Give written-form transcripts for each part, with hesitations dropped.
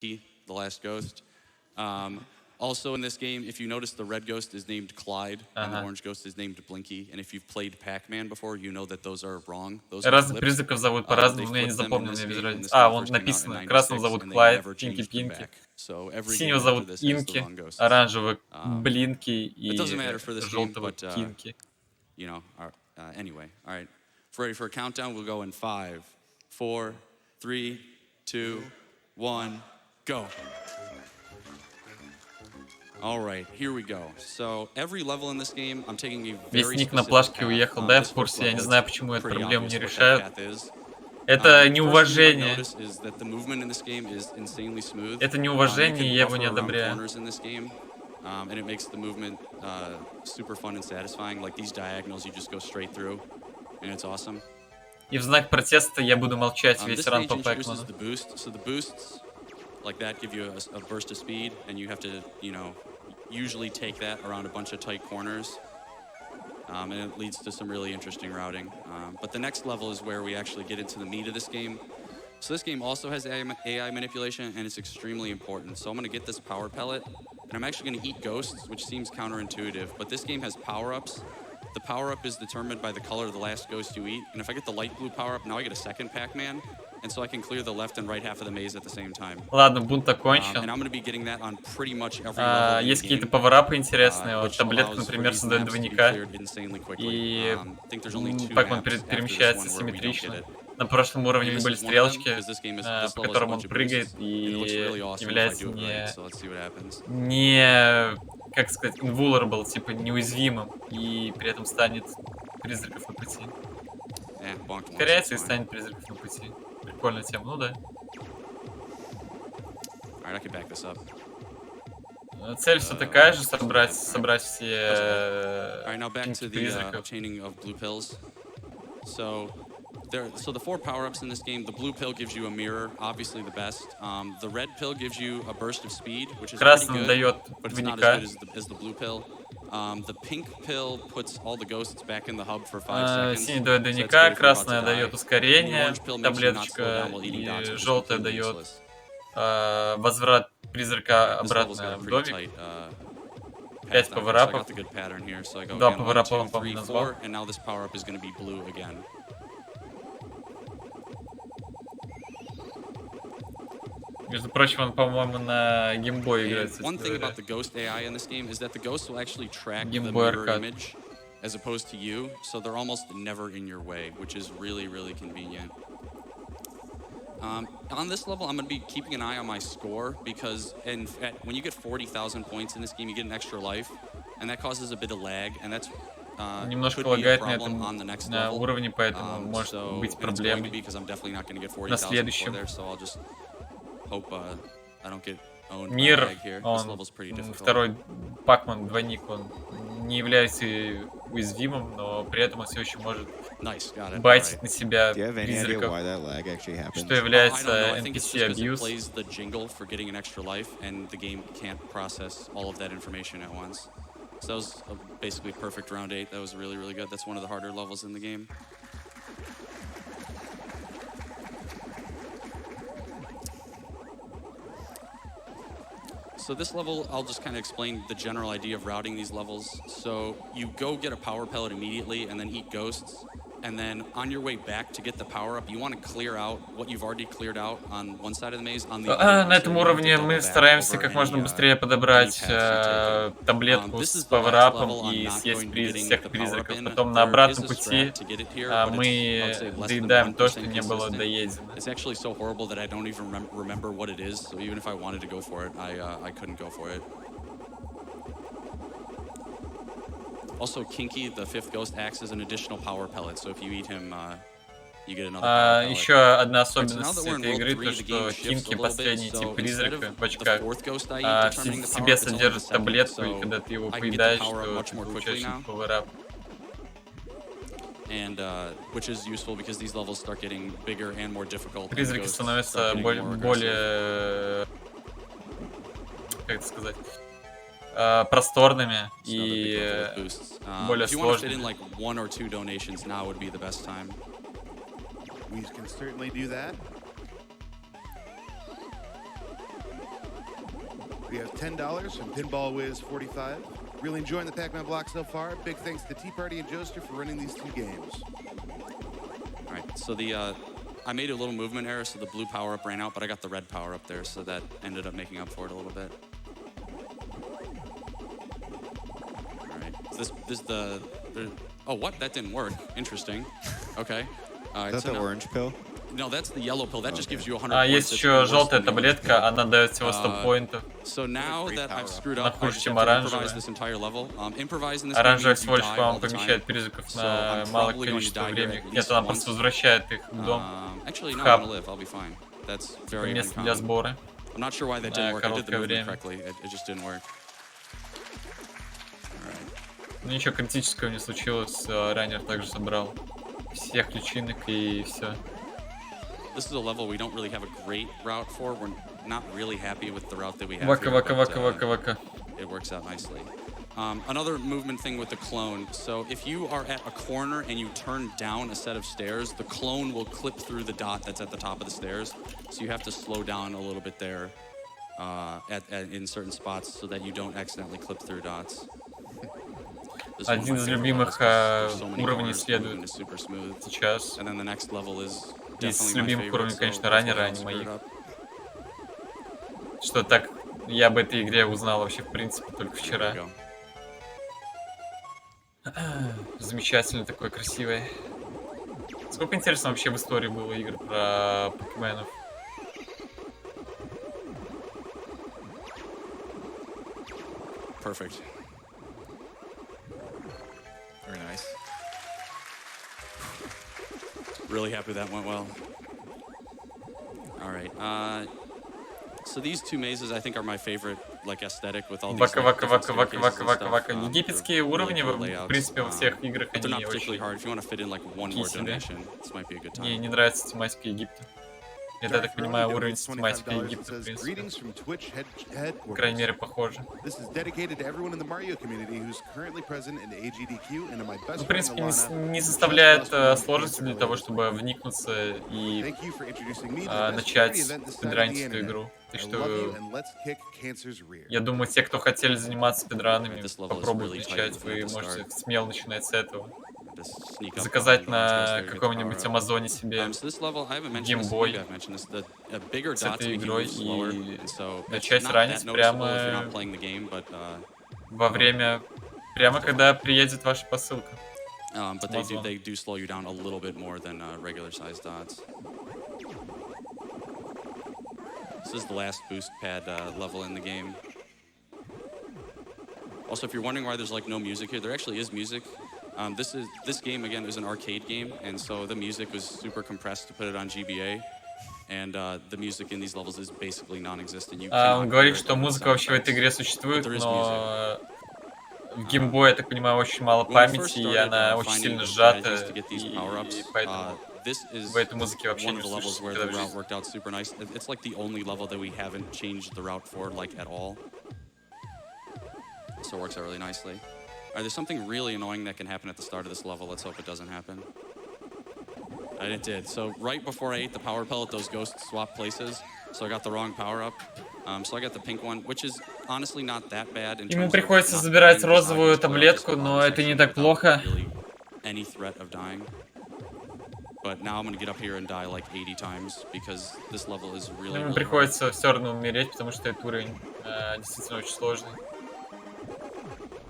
the last ghost. Also in this game, if you notice, the red ghost is named Clyde, and the orange ghost is named Blinky. And if you've played Pac-Man before, you know that those are wrong. Разных призраков зовут по-разному, но я не запомнил, мне без разницы. А, вон написано, красного зовут Клайд, Пинки-Пинки. Синего зовут Инки, оранжевого Блинки и желтого Кинки. Anyway, all right. Ready for a countdown? We'll go in 5, 4, 3, 2, 1, go. All right, here we go. So every level in this game, I'm taking a very Весь ник на плашке уехал, да, в курсе, я не знаю, почему эту проблему не решают. Это неуважение. Это неуважение, я его не одобряю. And it makes the movement super fun and satisfying. Like these diagonals, you just go straight through, and it's awesome. И в знак протеста я буду молчать весь ран по Pac-Man. So the boosts, like that, give you a burst of speed, and you have to, usually take that around a bunch of tight corners, and it leads to some really interesting routing. But the next level is where we actually get into the meat of this game. So this game also has AI manipulation, and it's extremely important. So I'm going to get this power pellet, and I'm actually going to eat ghosts, which seems counterintuitive, but this game has power-ups. The power-up is determined by the color of the last ghost you eat, and if I get the light blue power-up, now I get a second Pac-Man, and so I can clear the left and right half of the maze at the same time. Ладно, бунт окончен. And I'm going to be getting that on pretty much every level. Есть какие-то пауэрапы интересные, вот таблетка, например, создает двойника, и Pac-Man перемещается симметрично. На прошлом уровне были стрелочки, по которым он прыгает и является не как сказать, invulnerable, типа неуязвимым, и при этом станет призраков на пути. Ускоряется и станет призраков на пути. Прикольная тема, ну да. Цель все такая же, собрать все призраков. So the 4 power-ups in this game, the blue pill gives you a mirror, obviously the best. The red pill gives you a burst of speed, which is pretty good, but it's not as good as the blue pill. The pink pill puts all the ghosts back in the hub for 5 seconds. Синий дает двойника, красная дает ускорение, таблеточка, и желтая дает возврат призрака обратно в домик. 5 пауэрапов. 2 пауэрапа он, по-моему, назвал. Между прочим, он, по-моему, на геймбой играет. Геймбой аркад. As opposed to you, so they're almost never in your way, which is really, really convenient. On this level, I'm going to be keeping an eye on my score, because when you get 40,000 points in this game, you get an extra life, and that causes a bit of lag, and that's немножко лагает на этом на уровне, поэтому может быть проблемой на следующем. Мир, он второй Pac-Man двойник, он не является уязвимым, но при этом он все еще может байтить на себя призраков, что является NPC abuse. So that was basically perfect round 8. That was really, really good. That's one of the harder levels in the game. So this level, I'll just kind of explain the general idea of routing these levels. So you go get a power pellet immediately and then eat ghosts. And then on your way back to get the power up, you want to clear out what you've already cleared out on one side of the maze. On the на этом уровне мы стараемся как можно быстрее подобрать таблетку с пауэрапом и съесть всех призраков. Потом на обратном пути мы доедаем то, что не было доедено. It's actually so horrible that I don't even remember what it is. So even if I wanted to go for it, I couldn't go for it. Also, Kinky, the 5th ghost, acts as an additional power pellet, so if you eat him, you get another power pellet. Еще одна особенность этой игры, то что Кинки, последний тип призрака в очках, в себе содержит таблетку, и когда ты его поедаешь, то ты получаешь пауэрап. Which is useful because these levels start getting bigger and more difficult. Призраки становятся более, как это сказать, просторными и более сложными. We have $10 from Pinball Wiz 45. Really enjoying the Pac-Man block so far. Big thanks to Tea Party and Joester for running these two games. All right, so I made a little movement error, so the blue power-up ran out, but I got the red power-up there, so that ended up making up for it a little bit. All right, oh, what? That didn't work. Interesting. Okay. All right, Is that the orange pill? No, that's the yellow pill. That just gives you 100 points. Есть еще желтая таблетка, она дает всего 100 поинтов. So now that I've screwed up, I хуже, just чем have to оранжевая. improvise this entire level. Improvise in this Оранжевая game, всего you лишь, die по-моему, all the помещает time. призраков So на I'm малое probably going to количество die here времени. at Нет, least она once. просто возвращает их в дом. Actually, no, I'm хаб. gonna live. I'll be fine. That's very Место для uncommon. сбора. I'm not sure why that didn't work. I did the короткое movement время. correctly. It just didn't work. Ну, ничего критического не случилось. Раннер также собрал всех личинок и все. This is a level we don't really have a great route for. We're not really happy with the route that we have Вака, here, вака, but, вака, вака, вака. it works out nicely. Another movement thing with the clone. So if you are at a corner and you turn down a set of stairs, the clone will clip through the dot that's at the top of the stairs. So you have to slow down a little bit there in certain spots so that you don't accidentally clip through dots. Один из любимых уровней следует сейчас. And then the next level is Из любимых уровней, конечно, раннера, а не моих. Что так, я об этой игре узнал вообще, в принципе, только вчера. Замечательно, такой красивый. Сколько интересно вообще в истории было игр про Pac-Man'ов. Perfect. Very nice. Really happy that went well. All right. So these two mazes, I think, are my favorite, like, aesthetic with all these. Вака, вака, different вака, вака, staircases вака, and вака, stuff. вака. Египетские уровни, в принципе, во всех играх But they're они not particularly очень hard. If you want to fit in like one more кисели. donation, this might be a good time. Мне не нравится тематика Египта. Это, я так понимаю, уровень с тематикой Египта, в принципе. По крайней мере, похоже. This is dedicated to everyone in the Mario community who's currently present in AGDQ and to my best В friend принципе, Alana. не составляет сложности для того, чтобы вникнуться и Thank you for introducing me to the best начать charity event this side of the спидранить эту internet. игру. Так I что, love you and let's kick cancer's rear. я думаю, те, кто хотели заниматься спидранами, This level is попробуйте really tight начать. from Вы the можете start. смело начинать с этого. Just sneak up Заказать on на Joester to get the каком-нибудь power up. Амазоне себе So this level, I haven't mentioned this. геймбой Maybe I've mentioned this. A bigger с dots этой make you игрой move slower, и and so it's начать not ранить that noticeable if you're прямо not playing the game, but во время, прямо когда приедет ваша посылка. but they do slow you down a little bit more than regular sized dots. This is the last boost pad level in the game. Also, if you're wondering why there's like no music here, there actually is music. This game again is an arcade game, and so the music was super compressed to put it on GBA. And the music in these levels is basically non-existent. Он говорит, что музыка вообще в этой игре существует, но в геймбое, я так понимаю, очень мало памяти, и она очень сильно сжата, и поэтому в этой музыке вообще не существует. It's like the only level that we haven't changed the route for like at all. So it works out really nicely. All right, there's something really annoying that can happen at the start of this level. Let's hope it doesn't happen. And it did. So right before I ate the power pellet, those ghosts swapped places. So I got the wrong power up. So I got the pink one, which is honestly not that bad. Ему приходится забирать розовую таблетку, но это не так плохо. Any threat of dying. But now I'm gonna get up here and die like 80 times because this level is really. Ему приходится все равно умереть, потому что этот уровень действительно очень сложный.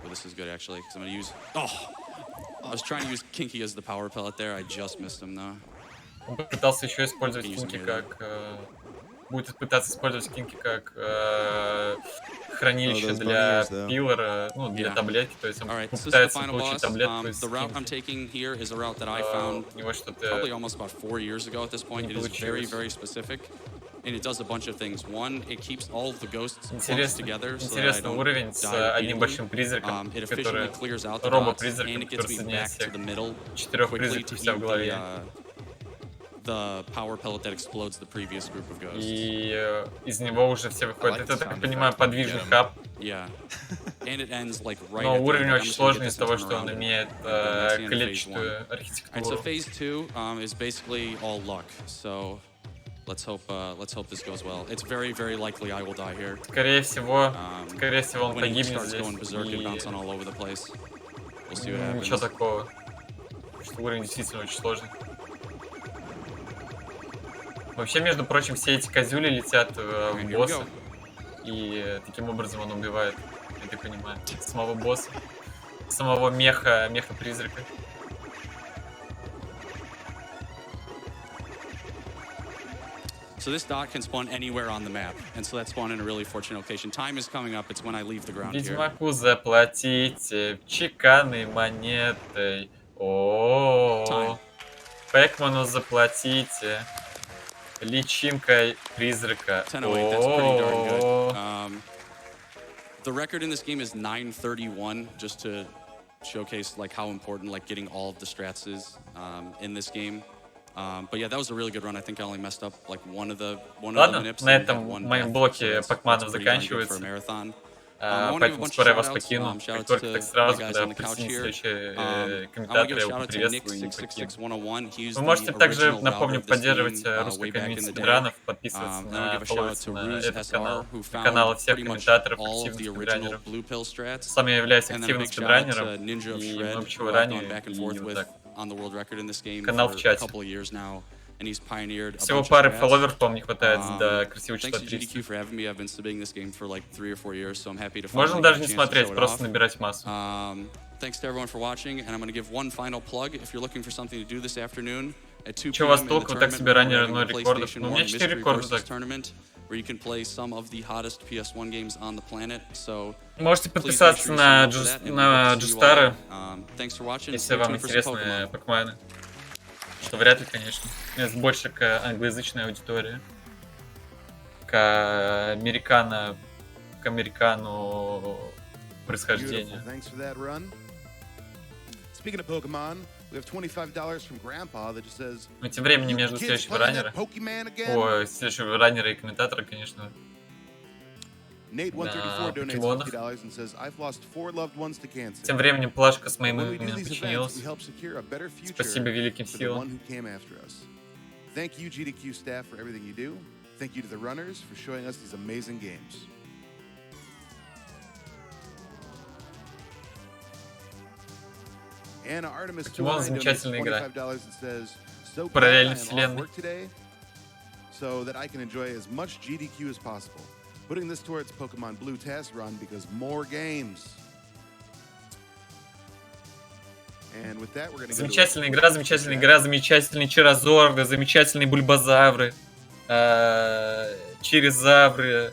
This is good actually, because I'm gonna use. Oh, I was trying to use Kinky as the power pellet there. I just missed him though. Он попытался еще использовать Кинки как... будет пытаться использовать Кинки как хранилище для пилора, ну, для таблетки. То есть он попытается получить таблетку из Кинки. У него что-то не получилось. And it does a bunch of things. One, it keeps all of the ghosts close together, so интересный уровень с одним большим призраком, который робо-призраком, который соединяет всех 4 призраков у себя в голове. И из него уже все выходят. Это, так я понимаю, подвижный хаб. Но уровень очень сложный из-за того, что он имеет клетчатую архитектуру. let's hope this goes well. It's very, very likely I will die here. Скорее всего он When he погибнет starts здесь. going berserk and bouncing all over the place. We'll see what happens. Ничего такого. Что уровень действительно очень сложный. Вообще, между прочим, все эти козюли летят в босса. И таким образом он убивает, я так понимаю, самого босса. Самого меха-призрака. So this dot can spawn anywhere on the map, and so that spawned in a really fortunate location. Time is coming up. It's when I leave the ground here. Ведьмаку заплатите чеканной монетой. О-о-о. Пэкману заплатите личинкой призрака. 10:08. That's pretty darn good. The record in this game is 9:31, just to showcase like how important like getting all of the strats is in this game. But yeah, that was a really good run. I think I only messed up like one of the nips. На этом моем блоке Пакманов заканчивается. Поэтому скоро я вас покину. Как только так сразу, когда присоединитесь следующие комментаторы, я вас приветствую и покину. Вы можете также, напомню, поддерживать русское комьюнити спидранов, подписываться на этот канал, на каналы всех комментаторов, активных спидранеров. Сам я являюсь активным спидранером и много чего ранее, и вот так. Канал в чате. Всего пары фолловеров, по-моему, не хватает до красивого числа 30. Можно даже не смотреть, просто набирать массу. Че у вас толку? Вы так себе ранее равно рекордов? Ну, у меня 4 рекорда так. Можете подписаться на Джустара, если вам интересны Pac-Man. Что вряд ли, конечно. У меня больше к англоязычной аудитории. К американу происхождению. Но тем временем между следующего раннера... следующего раннера и комментатора, конечно... покемонов. Тем временем плашка с моим именем починилась. Спасибо великим силам. Thank you, AGDQ staff, for everything you do. Thank you to the runners for showing us these amazing games. Покемон — замечательная игра. Параллельной вселенной. So that I can enjoy as much GDQ as possible. Putting this towards Pokemon Blue test run because more games. And with that, we're going to замечательная игра, замечательные чарозорды, замечательные бульбазавры, чиризавры,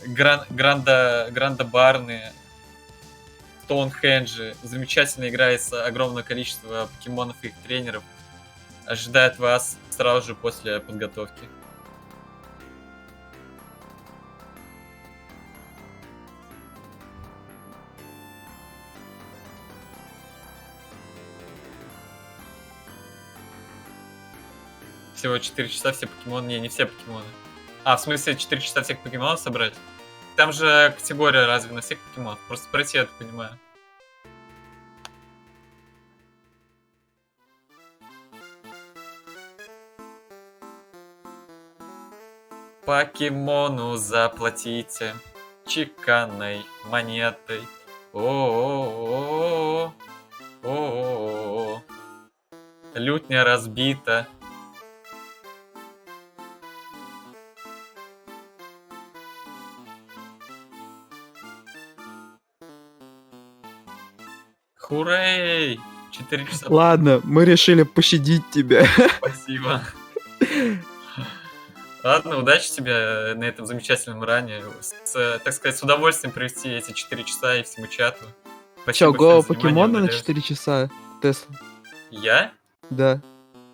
грандобарны, стоунхенджи. Замечательная игра из огромного количества покемонов и их тренеров. Ожидает вас сразу же после подготовки. Всего 4 часа все покемоны. Не все покемоны. В смысле 4 часа всех покемонов собрать? Там же категория разве на всех покемонов. Просто пройти, я это понимаю. Покемону заплатите чеканной монетой. О-о-о-о-о-о-о. Лютня разбита. Хурей! 4 часа. Ладно, мы решили пощадить тебя. Спасибо. Ладно, удачи тебе на этом замечательном ране. Так сказать, с удовольствием провести эти 4 часа и всему чату. Че, го покемона на 4 часа, Тесла? Я? Да.